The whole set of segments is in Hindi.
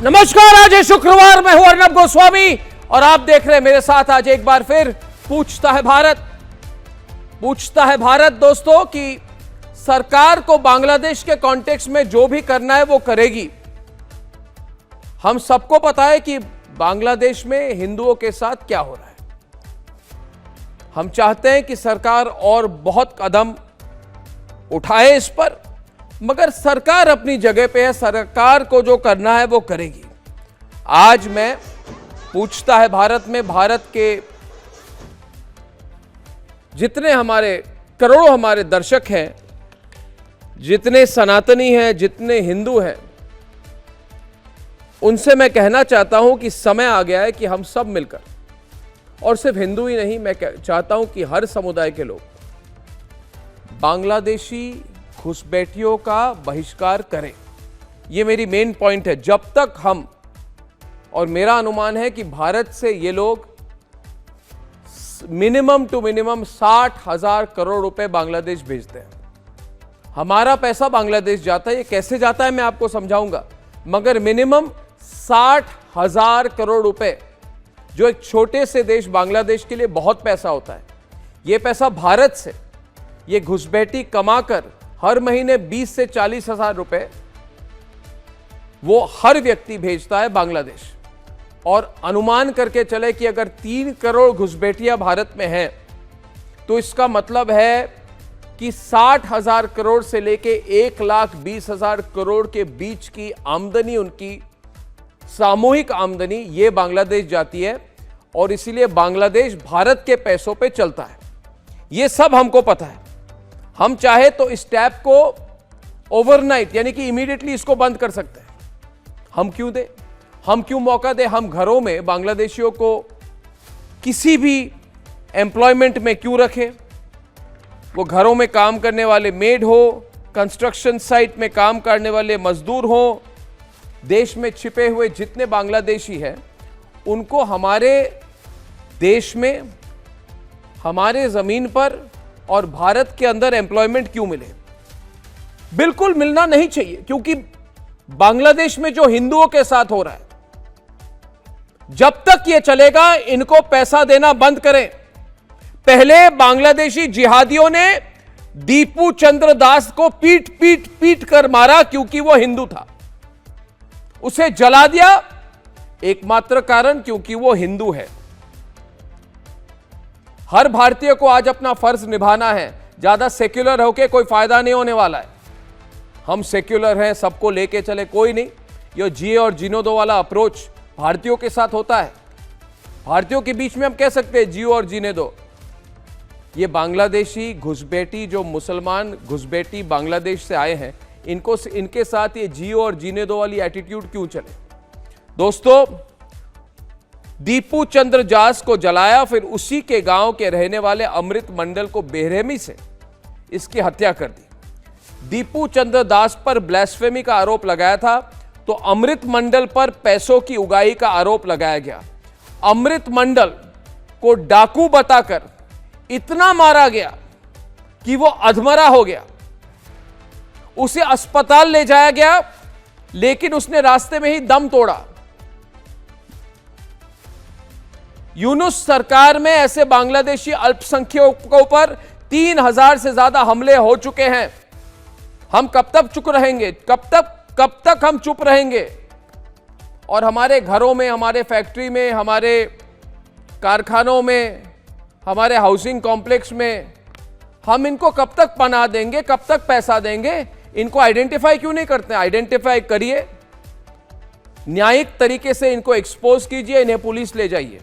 नमस्कार, आज है शुक्रवार। मैं हूं अर्नब गोस्वामी और आप देख रहे हैं मेरे साथ आज एक बार फिर पूछता है भारत। पूछता है भारत दोस्तों कि सरकार को बांग्लादेश के कॉन्टेक्स्ट में जो भी करना है वो करेगी। हम सबको पता है कि बांग्लादेश में हिंदुओं के साथ क्या हो रहा है। हम चाहते हैं कि सरकार और बहुत कदम उठाए इस पर, मगर सरकार अपनी जगह पे है। सरकार को जो करना है वो करेगी। आज मैं पूछता है भारत में भारत के जितने हमारे करोड़ों हमारे दर्शक हैं, जितने सनातनी हैं, जितने हिंदू हैं, उनसे मैं कहना चाहता हूं कि समय आ गया है कि हम सब मिलकर, और सिर्फ हिंदू ही नहीं, मैं चाहता हूं कि हर समुदाय के लोग बांग्लादेशी घुसपैठियों का बहिष्कार करें। यह मेरी मेन पॉइंट है। जब तक हम, और मेरा अनुमान है कि भारत से ये लोग मिनिमम टू मिनिमम 60,000 करोड़ रुपए बांग्लादेश भेजते हैं। हमारा पैसा बांग्लादेश जाता है। ये कैसे जाता है मैं आपको समझाऊंगा, मगर मिनिमम 60,000 करोड़ रुपए, जो एक छोटे से देश बांग्लादेश के लिए बहुत पैसा होता है, यह पैसा भारत से ये घुसपैठी कमाकर हर महीने 20 से 40,000 रुपए वो हर व्यक्ति भेजता है बांग्लादेश। और अनुमान करके चले कि अगर 3 करोड़ घुसपैठियां भारत में हैं, तो इसका मतलब है कि 60,000 करोड़ से लेके 1,20,000 करोड़ के बीच की आमदनी, उनकी सामूहिक आमदनी, ये बांग्लादेश जाती है। और इसीलिए बांग्लादेश भारत के पैसों पे चलता है। ये सब हमको पता है। हम चाहे तो इस टैप को ओवरनाइट यानी कि इमीडिएटली इसको बंद कर सकते हैं। हम क्यों दें? हम क्यों मौका दें? हम घरों में बांग्लादेशियों को किसी भी एम्प्लॉयमेंट में क्यों रखें? वो घरों में काम करने वाले मेड हो, कंस्ट्रक्शन साइट में काम करने वाले मजदूर हो, देश में छिपे हुए जितने बांग्लादेशी हैं, उनको हमारे देश में, हमारे जमीन पर और भारत के अंदर एम्प्लॉयमेंट क्यों मिले? बिल्कुल मिलना नहीं चाहिए, क्योंकि बांग्लादेश में जो हिंदुओं के साथ हो रहा है, जब तक ये चलेगा इनको पैसा देना बंद करें। पहले बांग्लादेशी जिहादियों ने दीपू चंद्र दास को पीट कर मारा क्योंकि वो हिंदू था। उसे जला दिया, एकमात्र कारण क्योंकि वो हिंदू है। हर भारतीय को आज अपना फर्ज निभाना है। ज्यादा सेक्युलर होके कोई फायदा नहीं होने वाला है। हम सेक्युलर हैं, सबको लेके चले, कोई नहीं। ये जिए और जीने दो वाला अप्रोच भारतीयों के साथ होता है। भारतीयों के बीच में हम कह सकते हैं जियो और जीने दो। ये बांग्लादेशी घुसपैठी, जो मुसलमान घुसपैठी बांग्लादेश से आए हैं, इनके साथ ये जियो और जीने दो वाली एटीट्यूड क्यों चले? दोस्तों, दीपू चंद्र दास को जलाया, फिर उसी के गांव के रहने वाले अमृत मंडल को बेरहमी से इसकी हत्या कर दी। दीपू चंद्र दास पर ब्लास्फेमी का आरोप लगाया था, तो अमृत मंडल पर पैसों की उगाही का आरोप लगाया गया। अमृत मंडल को डाकू बताकर इतना मारा गया कि वो अधमरा हो गया। उसे अस्पताल ले जाया गया, लेकिन उसने रास्ते में ही दम तोड़ा। यूनुस सरकार में ऐसे बांग्लादेशी अल्पसंख्यकों पर 3,000 से ज्यादा हमले हो चुके हैं। हम कब तक चुप रहेंगे? कब तक हम चुप रहेंगे? और हमारे घरों में, हमारे फैक्ट्री में, हमारे कारखानों में, हमारे हाउसिंग कॉम्प्लेक्स में हम इनको कब तक पनाह देंगे? कब तक पैसा देंगे? इनको आइडेंटिफाई क्यों नहीं करते? आइडेंटिफाई करिए, न्यायिक तरीके से इनको एक्सपोज कीजिए, इन्हें पुलिस ले जाइए,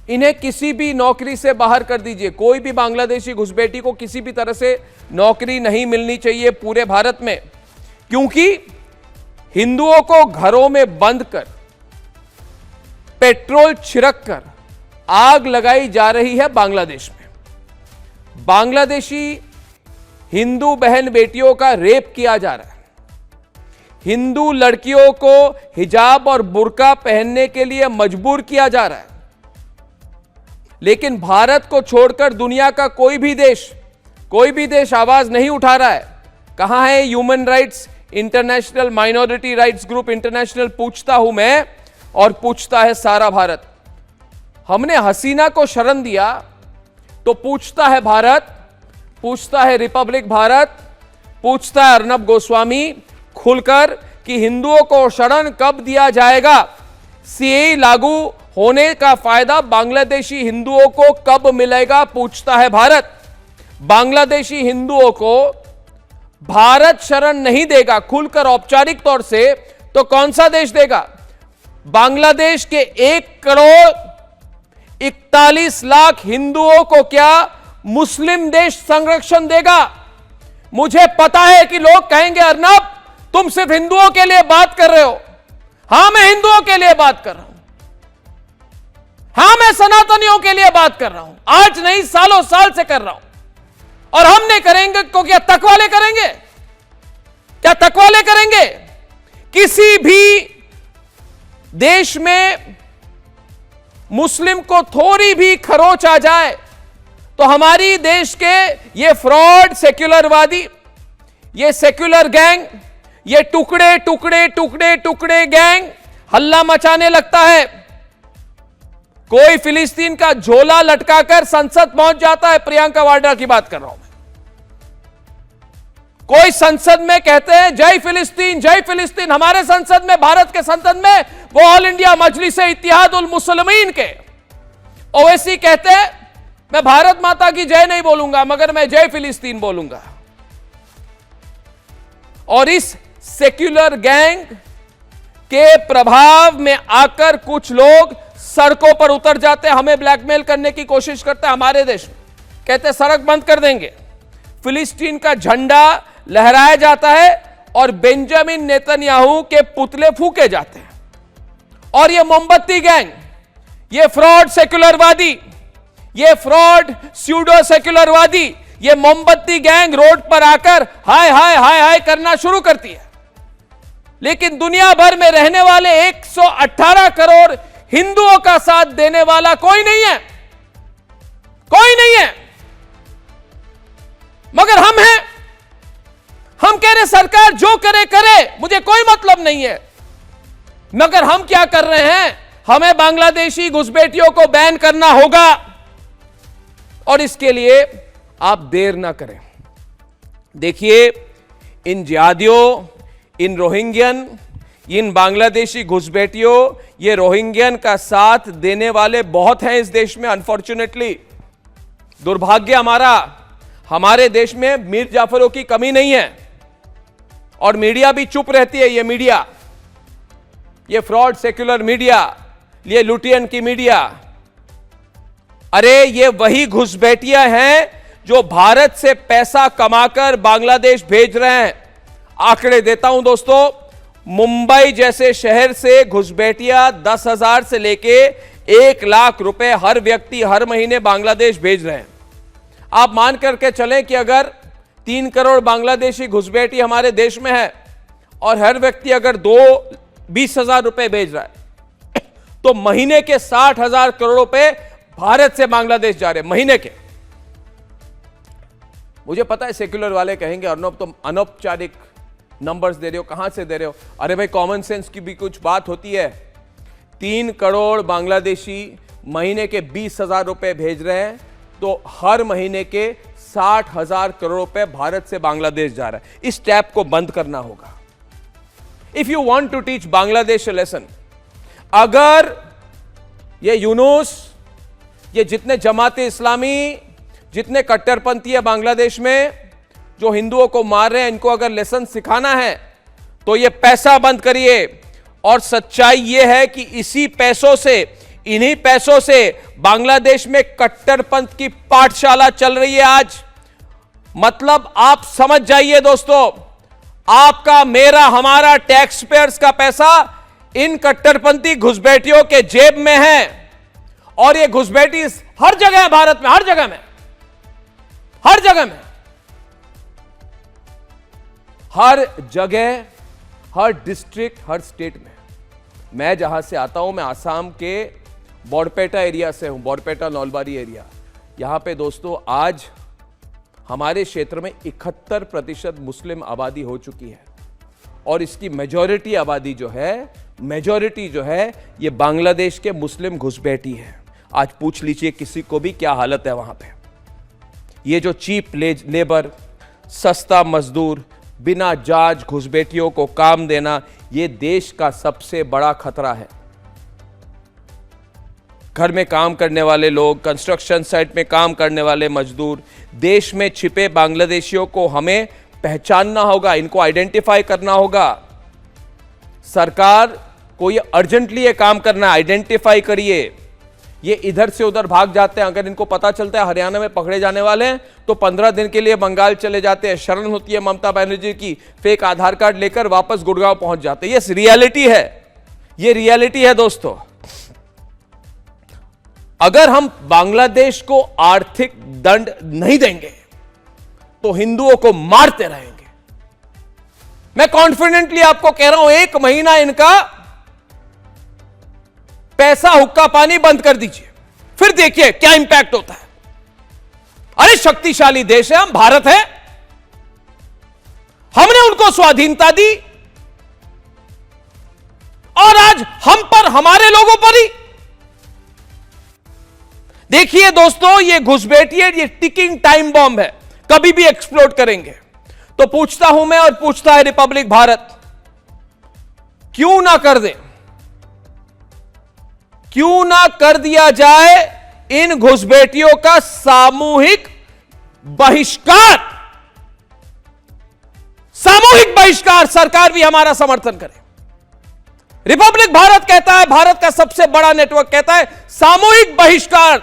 इन्हें किसी भी नौकरी से बाहर कर दीजिए। कोई भी बांग्लादेशी घुसपैठी को किसी भी तरह से नौकरी नहीं मिलनी चाहिए पूरे भारत में, क्योंकि हिंदुओं को घरों में बंद कर, पेट्रोल छिड़क कर आग लगाई जा रही है बांग्लादेश में। बांग्लादेशी हिंदू बहन बेटियों का रेप किया जा रहा है। हिंदू लड़कियों को हिजाब और बुर्का पहनने के लिए मजबूर किया जा रहा है। लेकिन भारत को छोड़कर दुनिया का कोई भी देश आवाज नहीं उठा रहा है। कहां है human rights international minority rights group international पूछता हूं मैं और पूछता है सारा भारत। हमने हसीना को शरण दिया तो पूछता है भारत, पूछता है रिपब्लिक भारत, पूछता है अर्नब गोस्वामी खुलकर कि हिंदुओं को शरण कब दिया जाएगा, सीएए लागू होने का फायदा बांग्लादेशी हिंदुओं को कब मिलेगा, पूछता है भारत। बांग्लादेशी हिंदुओं को भारत शरण नहीं देगा खुलकर औपचारिक तौर से तो कौन सा देश देगा? बांग्लादेश के 1,41,00,000 हिंदुओं को क्या मुस्लिम देश संरक्षण देगा? मुझे पता है कि लोग कहेंगे अर्नब तुम सिर्फ हिंदुओं के लिए बात कर रहे हो। हां, मैं हिंदुओं के लिए बात कर रहा हूं। हां, मैं सनातनियों के लिए बात कर रहा हूं। आज नहीं, सालों साल से कर रहा हूं। और हम नहीं करेंगे तो क्या तकवाले करेंगे? क्या तकवाले करेंगे? किसी भी देश में मुस्लिम को थोड़ी भी खरोच आ जाए तो हमारी देश के ये फ्रॉड सेक्युलरवादी, ये सेक्युलर गैंग, ये टुकड़े टुकड़े टुकड़े टुकड़े गैंग हल्ला मचाने लगता है। कोई फिलिस्तीन का झोला लटकाकर संसद पहुंच जाता है। प्रियंका वाड्रा की बात कर रहा हूं मैं। कोई संसद में कहते हैं जय फिलिस्तीन, जय फिलिस्तीन। हमारे संसद में, भारत के संसद में वो ऑल इंडिया मजलिस इत्तेहादुल मुस्लिमीन के ओवैसी कहते हैं मैं भारत माता की जय नहीं बोलूंगा मगर मैं जय फिलिस्तीन बोलूंगा। और इस सेक्युलर गैंग के प्रभाव में आकर कुछ लोग सड़कों पर उतर जाते हैं, हमें ब्लैकमेल करने की कोशिश करते हैं। हमारे देश में कहते हैं सड़क बंद कर देंगे, फिलिस्तीन का झंडा लहराया जाता है और बेंजामिन नेतन्याहू के पुतले फूके जाते हैं। और ये मोमबत्ती गैंग, ये फ्रॉड सेक्युलरवादी, ये फ्रॉड स्यूडो सेक्युलरवादी, ये मोमबत्ती गैंग रोड पर आकर हाय हाय हाय हाय करना शुरू करती है। लेकिन दुनिया भर में रहने वाले 118 करोड़ हिंदुओं का साथ देने वाला कोई नहीं है, कोई नहीं है, मगर हम हैं। हम कह रहे सरकार जो करे करे, मुझे कोई मतलब नहीं है, मगर हम क्या कर रहे हैं? हमें बांग्लादेशी घुसपैठियों को बैन करना होगा और इसके लिए आप देर ना करें। देखिए, इन जिहादियों, इन रोहिंग्यन, इन बांग्लादेशी घुसपैठियों, ये रोहिंग्यन का साथ देने वाले बहुत हैं इस देश में। अनफॉर्चुनेटली, दुर्भाग्य हमारे देश में मीर जाफरों की कमी नहीं है और मीडिया भी चुप रहती है। ये मीडिया, ये फ्रॉड सेक्युलर मीडिया, ये लुटियन की मीडिया, अरे ये वही घुसपैठियां हैं जो भारत से पैसा कमाकर बांग्लादेश भेज रहे हैं। आंकड़े देता हूं दोस्तों, मुंबई जैसे शहर से घुसपैठियां 10,000 से लेके 1 लाख रुपए हर व्यक्ति हर महीने बांग्लादेश भेज रहे हैं। आप मान करके चलें कि अगर 3 करोड़ बांग्लादेशी घुसपैठी हमारे देश में है और हर व्यक्ति अगर 20,000 रुपए भेज रहा है तो महीने के 60,000 करोड़ रुपए भारत से बांग्लादेश जा रहे हैं महीने के। मुझे पता है सेक्युलर वाले कहेंगे अर्नब तुम अनौपचारिक नंबर्स दे रहे हो, कहां से दे रहे हो? अरे भाई, कॉमन सेंस की भी कुछ बात होती है। 3 करोड़ बांग्लादेशी महीने के 20,000 रुपए भेज रहे हैं तो हर महीने के 60,000 करोड़ रुपए भारत से बांग्लादेश जा रहा है। इस टैप को बंद करना होगा। If you want to teach Bangladesh lesson, अगर ये यूनुस, ये जितने जमाते इस्लामी, जितने कट्टरपंथी है बांग्लादेश में जो हिंदुओं को मार रहे हैं, इनको अगर लेसन सिखाना है तो ये पैसा बंद करिए। और सच्चाई ये है कि इसी पैसों से, इन्हीं पैसों से बांग्लादेश में कट्टरपंथ की पाठशाला चल रही है आज। मतलब आप समझ जाइए दोस्तों, आपका, मेरा, हमारा टैक्स पेयर्स का पैसा इन कट्टरपंथी घुसपैठियों के जेब में है। और ये घुसपैठी हर जगह है भारत में, हर जगह में, हर जगह में, हर जगह, हर डिस्ट्रिक्ट, हर स्टेट में। मैं जहां से आता हूं, मैं आसाम के बोरपेटा एरिया से हूं, बोरपेटा नौलबारी एरिया। यहां पे दोस्तों आज हमारे क्षेत्र में 71% मुस्लिम आबादी हो चुकी है और इसकी मेजॉरिटी आबादी जो है ये बांग्लादेश के मुस्लिम घुसपैठी है। आज पूछ लीजिए किसी को भी क्या हालत है वहां पे। ये जो चीप लेबर, सस्ता मजदूर, बिना जांच घुसपैठियों को काम देना, ये देश का सबसे बड़ा खतरा है। घर में काम करने वाले लोग, कंस्ट्रक्शन साइट में काम करने वाले मजदूर, देश में छिपे बांग्लादेशियों को हमें पहचानना होगा, इनको आइडेंटिफाई करना होगा। सरकार को ये अर्जेंटली ये काम करना है, आइडेंटिफाई करिए। ये इधर से उधर भाग जाते हैं, अगर इनको पता चलता है हरियाणा में पकड़े जाने वाले हैं तो 15 दिन के लिए बंगाल चले जाते हैं। शरण होती है ममता बनर्जी की, फेक आधार कार्ड लेकर वापस गुड़गांव पहुंच जाते हैं। ये रियलिटी है, ये रियलिटी है दोस्तों। अगर हम बांग्लादेश को आर्थिक दंड नहीं देंगे तो हिंदुओं को मारते रहेंगे। मैं कॉन्फिडेंटली आपको कह रहा हूं, 1 महीना इनका पैसा, हुक्का पानी बंद कर दीजिए, फिर देखिए क्या इंपैक्ट होता है। अरे शक्तिशाली देश है, हम भारत है, हमने उनको स्वाधीनता दी और आज हम पर, हमारे लोगों पर ही। देखिए दोस्तों, ये घुसपैठिए, ये टिकिंग टाइम बॉम्ब है, कभी भी एक्सप्लोड करेंगे। तो पूछता हूं मैं और पूछता है रिपब्लिक भारत, क्यों ना कर दे, क्यों ना कर दिया जाए इन घुसपैठियों का सामूहिक बहिष्कार। सामूहिक बहिष्कार, सरकार भी हमारा समर्थन करे। रिपब्लिक भारत कहता है, भारत का सबसे बड़ा नेटवर्क कहता है सामूहिक बहिष्कार।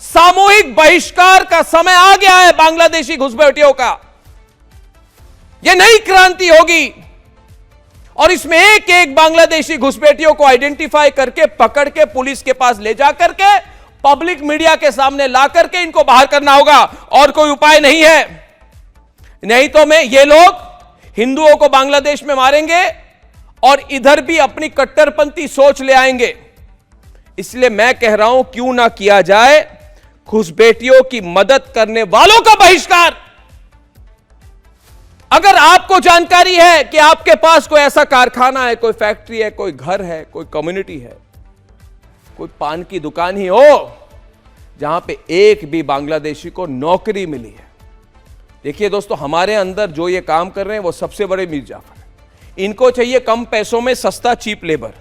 सामूहिक बहिष्कार का समय आ गया है बांग्लादेशी घुसपैठियों का। यह नई क्रांति होगी और इसमें एक एक बांग्लादेशी घुसपैठियों को आइडेंटिफाई करके, पकड़ के पुलिस के पास ले जाकर के, पब्लिक मीडिया के सामने ला करके इनको बाहर करना होगा। और कोई उपाय नहीं है। नहीं तो ये लोग हिंदुओं को बांग्लादेश में मारेंगे और इधर भी अपनी कट्टरपंथी सोच ले आएंगे। इसलिए मैं कह रहा हूं, क्यों ना किया जाए घुसपैठियों की मदद करने वालों का बहिष्कार। अगर आपको जानकारी है कि आपके पास कोई ऐसा कारखाना है, कोई फैक्ट्री है, कोई घर है, कोई कम्युनिटी है, कोई पान की दुकान ही हो जहां पे एक भी बांग्लादेशी को नौकरी मिली है। देखिए दोस्तों, हमारे अंदर जो ये काम कर रहे हैं वो सबसे बड़े मीर जाफर है। इनको चाहिए कम पैसों में सस्ता चीप लेबर,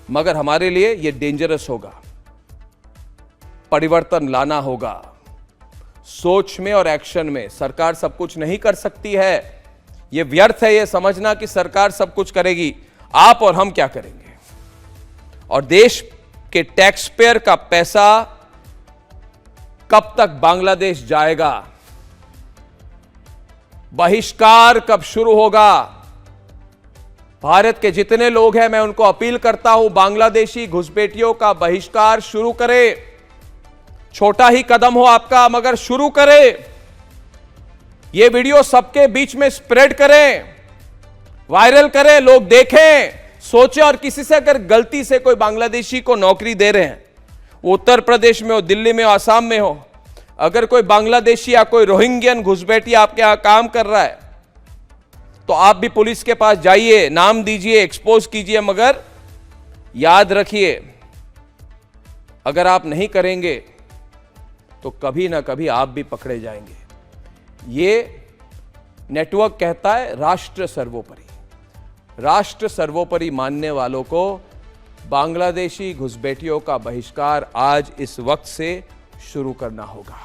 मगर हमारे लिए ये डेंजरस होगा। परिवर्तन लाना होगा सोच में और एक्शन में। सरकार सब कुछ नहीं कर सकती है, यह व्यर्थ है ये समझना कि सरकार सब कुछ करेगी। आप और हम क्या करेंगे? और देश के टैक्स पेयर का पैसा कब तक बांग्लादेश जाएगा? बहिष्कार कब शुरू होगा? भारत के जितने लोग हैं, मैं उनको अपील करता हूं, बांग्लादेशी घुसपैठियों का बहिष्कार शुरू करें। छोटा ही कदम हो आपका, मगर शुरू करें। यह वीडियो सबके बीच में स्प्रेड करें, वायरल करें, लोग देखें, सोचें। और किसी से अगर गलती से कोई बांग्लादेशी को नौकरी दे रहे हैं, वो उत्तर प्रदेश में हो, दिल्ली में हो, आसाम में हो, अगर कोई बांग्लादेशी या कोई रोहिंग्यन घुसपैठी आपके यहां काम कर रहा है, तो आप भी पुलिस के पास जाइए, नाम दीजिए, एक्सपोज कीजिए। मगर याद रखिए, अगर आप नहीं करेंगे तो कभी ना कभी आप भी पकड़े जाएंगे। ये नेटवर्क कहता है राष्ट्र सर्वोपरि। राष्ट्र सर्वोपरि मानने वालों को बांग्लादेशी घुसपैठियों का बहिष्कार आज इस वक्त से शुरू करना होगा।